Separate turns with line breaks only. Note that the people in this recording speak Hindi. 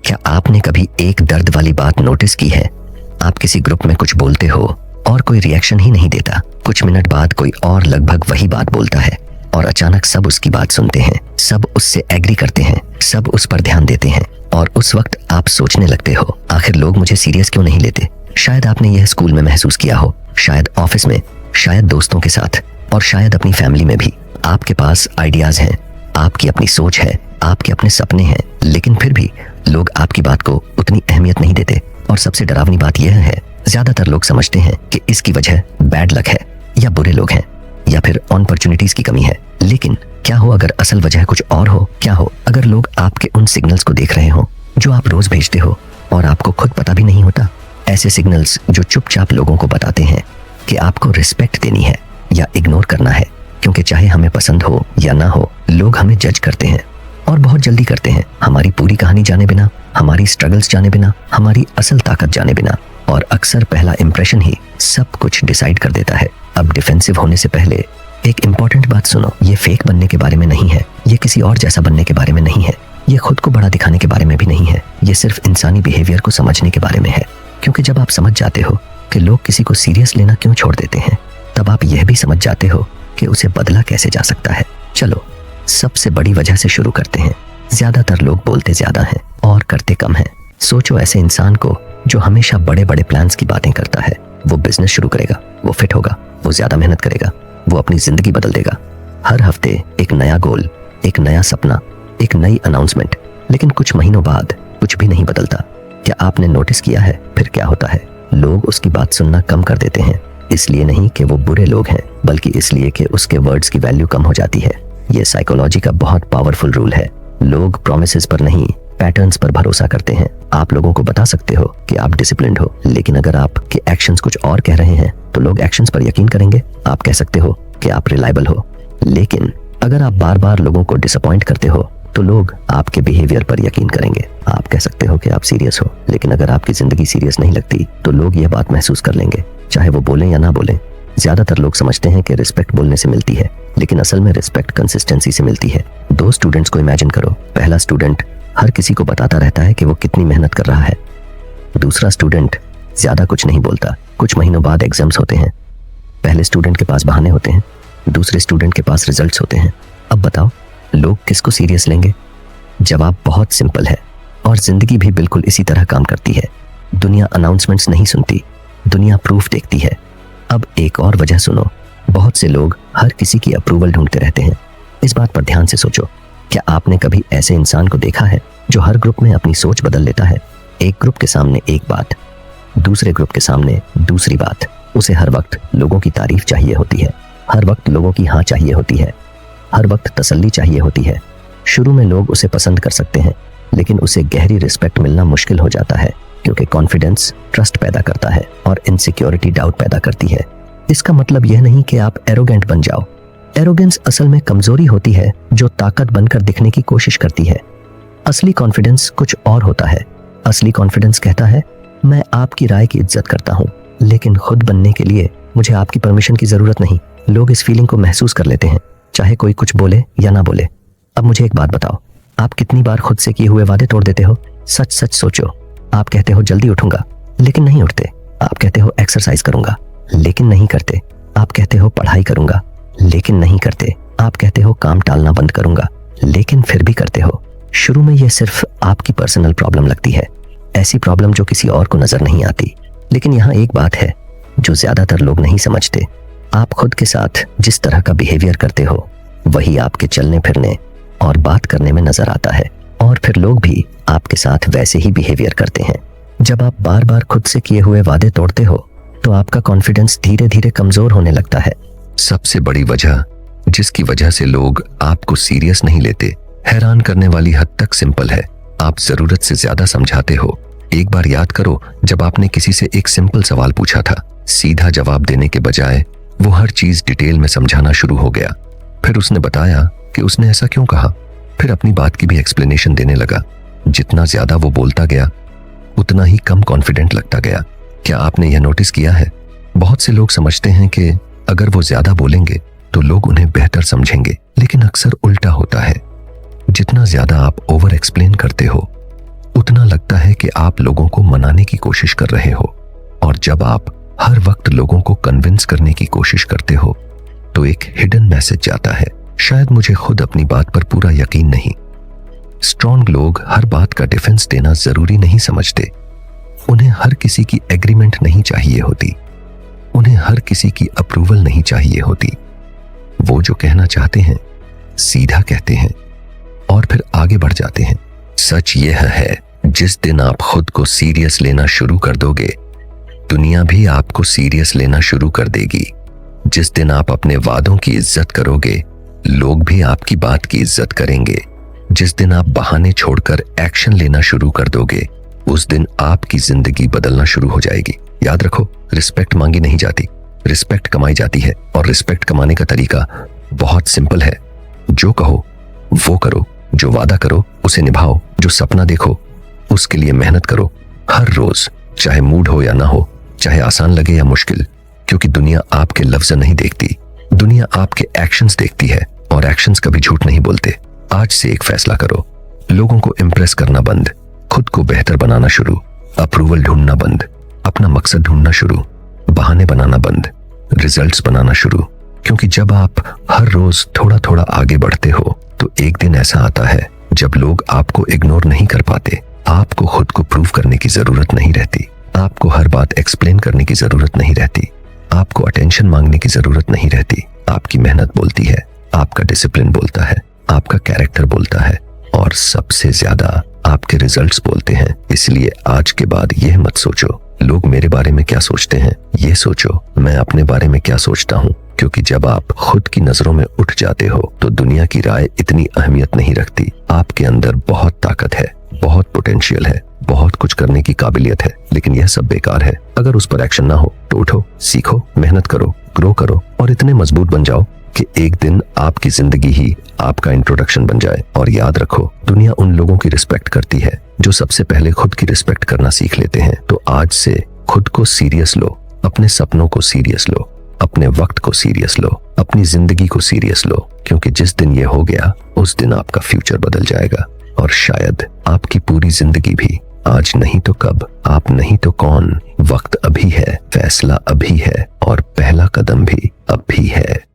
क्या आपने कभी एक दर्द वाली बात नोटिस की है? आप किसी ग्रुप में कुछ बोलते हो और कोई रिएक्शन ही नहीं देता। कुछ मिनट बाद कोई और लगभग वही बात बोलता है और अचानक सब उसकी बात सुनते हैं, सब उससे एग्री करते हैं, सब उस पर ध्यान देते हैं और उस वक्त आप सोचने लगते हो, आखिर लोग मुझे सीरियस क्यों नहीं लेते? शायद आपने यह स्कूल में महसूस किया हो, शायद ऑफिस में, शायद दोस्तों के साथ और शायद अपनी फैमिली में भी। आपके पास आइडियाज हैं, आपकी अपनी सोच है, आपके अपने सपने हैं, लेकिन फिर भी लोग आपकी बात को उतनी अहमियत नहीं देते। और सबसे डरावनी बात यह है, ज्यादातर लोग समझते हैं कि इसकी वजह बैड लक है या बुरे लोग हैं या फिर अपॉर्चुनिटीज की कमी है। लेकिन क्या हो अगर असल वजह कुछ और हो? क्या हो अगर लोग आपके उन सिग्नल्स को देख रहे हो जो आप रोज भेजते हो और आपको खुद पता भी नहीं होता? ऐसे सिग्नल्स जो चुपचाप लोगों को बताते हैं कि आपको रिस्पेक्ट देनी है या इग्नोर करना है, क्योंकि चाहे हमें पसंद हो या ना हो, लोग हमें जज करते हैं और बहुत जल्दी करते हैं, हमारी पूरी कहानी जाने बिना, हमारी स्ट्रगल्स जाने बिना, हमारी असल ताकत जाने बिना। और अक्सर पहला इंप्रेशन ही सब कुछ डिसाइड कर देता है। अब डिफेंसिव होने से पहले एक इंपॉर्टेंट बात सुनो, ये फेक बनने के बारे में नहीं है, ये किसी और जैसा बनने के बारे में नहीं है, ये खुद को बड़ा दिखाने के बारे में भी नहीं है, ये सिर्फ इंसानी बिहेवियर को समझने के बारे में है। क्योंकि जब आप समझ जाते हो कि लोग किसी को सीरियस लेना क्यों छोड़ देते हैं, तब आप यह भी समझ जाते हो कि उसे बदला कैसे जा सकता है। चलो सबसे बड़ी वजह से शुरू करते हैं। ज्यादातर लोग बोलते ज्यादा हैं और करते कम हैं। सोचो ऐसे इंसान को जो हमेशा बड़े बड़े प्लान्स की बातें करता है। वो बिजनेस शुरू करेगा, वो फिट होगा, वो ज्यादा मेहनत करेगा, वो अपनी जिंदगी बदल देगा। हर हफ्ते एक नया गोल, एक नया सपना, एक नई अनाउंसमेंट। लेकिन कुछ महीनों बाद कुछ भी नहीं बदलता। क्या आपने नोटिस किया है फिर क्या होता है? लोग उसकी बात सुनना कम कर देते हैं। इसलिए नहीं कि वो बुरे लोग हैं, बल्कि इसलिए कि उसके वर्ड्स की वैल्यू कम हो जाती है। ये साइकोलॉजी का बहुत पावरफुल रूल है। लोग प्रॉमिसेस पर नहीं, पैटर्न्स पर भरोसा करते हैं। आप लोगों को बता सकते हो कि आप डिसिप्लिन्ड हो, लेकिन अगर आपके एक्शंस कुछ और कह रहे हैं तो लोग एक्शंस पर यकीन करेंगे। आप कह सकते हो कि आप रिलायबल हो, लेकिन अगर आप बार बार लोगों को डिसअपॉइंट करते हो तो लोग आपके बिहेवियर पर यकीन करेंगे। आप कह सकते हो कि आप सीरियस हो, लेकिन अगर आपकी जिंदगी सीरियस नहीं लगती तो लोग यह बात महसूस कर लेंगे, चाहे वो बोलें या ना बोलें। ज्यादातर लोग समझते हैं कि रिस्पेक्ट बोलने से मिलती है, लेकिन असल में रिस्पेक्ट कंसिस्टेंसी से मिलती है। दो स्टूडेंट्स को इमेजिन करो। पहला स्टूडेंट हर किसी को बताता रहता है कि वो कितनी मेहनत कर रहा है। दूसरा स्टूडेंट ज्यादा कुछ नहीं बोलता। कुछ महीनों बाद एग्जाम्स होते हैं। पहले स्टूडेंट के पास बहाने होते हैं, दूसरे स्टूडेंट के पास रिजल्ट्स होते हैं। अब बताओ लोग किसको सीरियस लेंगे? जवाब बहुत सिंपल है और जिंदगी भी बिल्कुल इसी तरह काम करती है। दुनिया अनाउंसमेंट्स नहीं सुनती, दुनिया प्रूफ देखती है। अब एक और वजह सुनो, बहुत से लोग हर किसी की अप्रूवल ढूंढते रहते हैं। इस बात पर ध्यान से सोचो, क्या आपने कभी ऐसे इंसान को देखा है जो हर ग्रुप में अपनी सोच बदल लेता है? एक ग्रुप के सामने एक बात, दूसरे ग्रुप के सामने दूसरी बात। उसे हर वक्त लोगों की तारीफ चाहिए होती है, हर वक्त लोगों की हाँ चाहिए होती है, हर वक्त तसल्ली चाहिए होती है। शुरू में लोग उसे पसंद कर सकते हैं, लेकिन उसे गहरी रिस्पेक्ट मिलना मुश्किल हो जाता है, क्योंकि कॉन्फिडेंस ट्रस्ट पैदा करता है और इनसिक्योरिटी डाउट पैदा करती है। इसका मतलब यह नहीं कि आप एरोगेंट बन जाओ। एरोगेंस असल में कमजोरी होती है जो ताकत बनकर दिखने की कोशिश करती है। असली कॉन्फिडेंस कुछ और होता है। असली कॉन्फिडेंस कहता है, मैं आपकी राय की इज्जत करता हूँ, लेकिन खुद बनने के लिए मुझे आपकी परमिशन की जरूरत नहीं। लोग इस फीलिंग को महसूस कर लेते हैं, चाहे कोई कुछ बोले या ना बोले। अब मुझे एक बात बताओ, आप कितनी बार खुद से किए हुए वादे तोड़ देते हो? सच सच सोचो। आप कहते हो जल्दी उठूंगा, लेकिन नहीं उठते। आप कहते हो एक्सरसाइज करूंगा, लेकिन नहीं करते। आप कहते हो पढ़ाई करूंगा, लेकिन नहीं करते। आप कहते हो काम टालना बंद करूंगा, लेकिन फिर भी करते हो। शुरू में यह सिर्फ आपकी पर्सनल प्रॉब्लम लगती है, ऐसी प्रॉब्लम जो किसी और को नजर नहीं आती। लेकिन यहाँ एक बात है जो ज्यादातर लोग नहीं समझते। आप खुद के साथ जिस तरह का बिहेवियर करते हो, वही आपके चलने फिरने और बात करने में नजर आता है, और फिर लोग भी आपके साथ वैसे ही बिहेवियर करते हैं। जब आप बार बार खुद से किए हुए वादे तोड़ते हो तो आपका कॉन्फिडेंस धीरे धीरे कमजोर होने लगता है।
सबसे बड़ी वजह जिसकी वजह से लोग आपको सीरियस नहीं लेते, हैरान करने वाली हद तक सिंपल है। आप जरूरत से ज्यादा समझाते हो। एक बार याद करो, जब आपने किसी से एक सिंपल सवाल पूछा था, सीधा जवाब देने के बजाय वो हर चीज डिटेल में समझाना शुरू हो गया। फिर उसने बताया कि उसने ऐसा क्यों कहा, फिर अपनी बात की भी एक्सप्लेनेशन देने लगा। जितना ज्यादा वो बोलता गया, उतना ही कम कॉन्फिडेंट लगता गया। क्या आपने यह नोटिस किया है? बहुत से लोग समझते हैं कि अगर वो ज्यादा बोलेंगे तो लोग उन्हें बेहतर समझेंगे, लेकिन अक्सर उल्टा होता है। जितना ज्यादा आप ओवर एक्सप्लेन करते हो, उतना लगता है कि आप लोगों को मनाने की कोशिश कर रहे हो। और जब आप हर वक्त लोगों को कन्विंस करने की कोशिश करते हो तो एक हिडन मैसेज जाता है। शायद मुझे खुद अपनी बात पर पूरा यकीन नहीं। स्ट्रॉन्ग लोग हर बात का डिफेंस देना जरूरी नहीं समझते। उन्हें हर किसी की एग्रीमेंट नहीं चाहिए होती। उन्हें हर किसी की अप्रूवल नहीं चाहिए होती। वो जो कहना चाहते हैं सीधा कहते हैं और फिर आगे बढ़ जाते हैं। सच यह है, जिस दिन आप खुद को सीरियस लेना शुरू कर दोगे, दुनिया भी आपको सीरियस लेना शुरू कर देगी। जिस दिन आप अपने वादों की इज्जत करोगे, लोग भी आपकी बात की इज्जत करेंगे। जिस दिन आप बहाने छोड़कर एक्शन लेना शुरू कर दोगे, उस दिन आपकी जिंदगी बदलना शुरू हो जाएगी। याद रखो, रिस्पेक्ट मांगी नहीं जाती, रिस्पेक्ट कमाई जाती है। और रिस्पेक्ट कमाने का तरीका बहुत सिंपल है। जो कहो वो करो, जो वादा करो उसे निभाओ, जो सपना देखो उसके लिए मेहनत करो हर रोज, चाहे मूड हो या ना हो, चाहे आसान लगे या मुश्किल। क्योंकि दुनिया आपके लफ्ज नहीं देखती, दुनिया आपके एक्शंस देखती है, और एक्शंस कभी झूठ नहीं बोलते। आज से एक फैसला करो, लोगों को इम्प्रेस करना बंद, खुद को बेहतर बनाना शुरू, अप्रूवल ढूंढना बंद, अपना मकसद ढूंढना शुरू, बहाने बनाना बंद, रिजल्ट्स बनाना शुरू। क्योंकि जब आप हर रोज थोड़ा थोड़ा आगे बढ़ते हो तो एक दिन ऐसा आता है जब लोग आपको इग्नोर नहीं कर पाते। आपको खुद को प्रूव करने की जरूरत नहीं रहती, आपको हर बात एक्सप्लेन करने की जरूरत नहीं रहती, आपको अटेंशन मांगने की जरूरत नहीं रहती। आपकी मेहनत बोलती है, आपका डिसिप्लिन बोलता है, आपका कैरेक्टर बोलता है, और सबसे ज्यादा आपके रिजल्ट्स बोलते हैं। इसलिए आज के बाद यह मत सोचो लोग मेरे बारे में क्या सोचते हैं, ये सोचो मैं अपने बारे में क्या सोचता हूँ। क्योंकि जब आप खुद की नजरों में उठ जाते हो तो दुनिया की राय इतनी अहमियत नहीं रखती। आपके अंदर बहुत ताकत है, बहुत पोटेंशियल है, बहुत कुछ करने की काबिलियत है, लेकिन यह सब बेकार है अगर उस पर एक्शन ना हो। तो उठो, सीखो, मेहनत करो, ग्रो करो, और इतने मजबूत बन जाओ कि एक दिन आपकी जिंदगी ही आपका इंट्रोडक्शन बन जाए। और याद रखो, दुनिया उन लोगों की रिस्पेक्ट करती है जो सबसे पहले खुद की रिस्पेक्ट करना सीख लेते हैं। तो आज से खुद को सीरियस लो, अपने सपनों को सीरियस लो, अपने वक्त को सीरियस लो, अपनी जिंदगी को सीरियस लो। क्योंकि जिस दिन ये हो गया, उस दिन आपका फ्यूचर बदल जाएगा, और शायद आपकी पूरी जिंदगी भी। आज नहीं तो कब, आप नहीं तो कौन, वक्त अभी है, फैसला अभी है, और पहला कदम भी अभी है।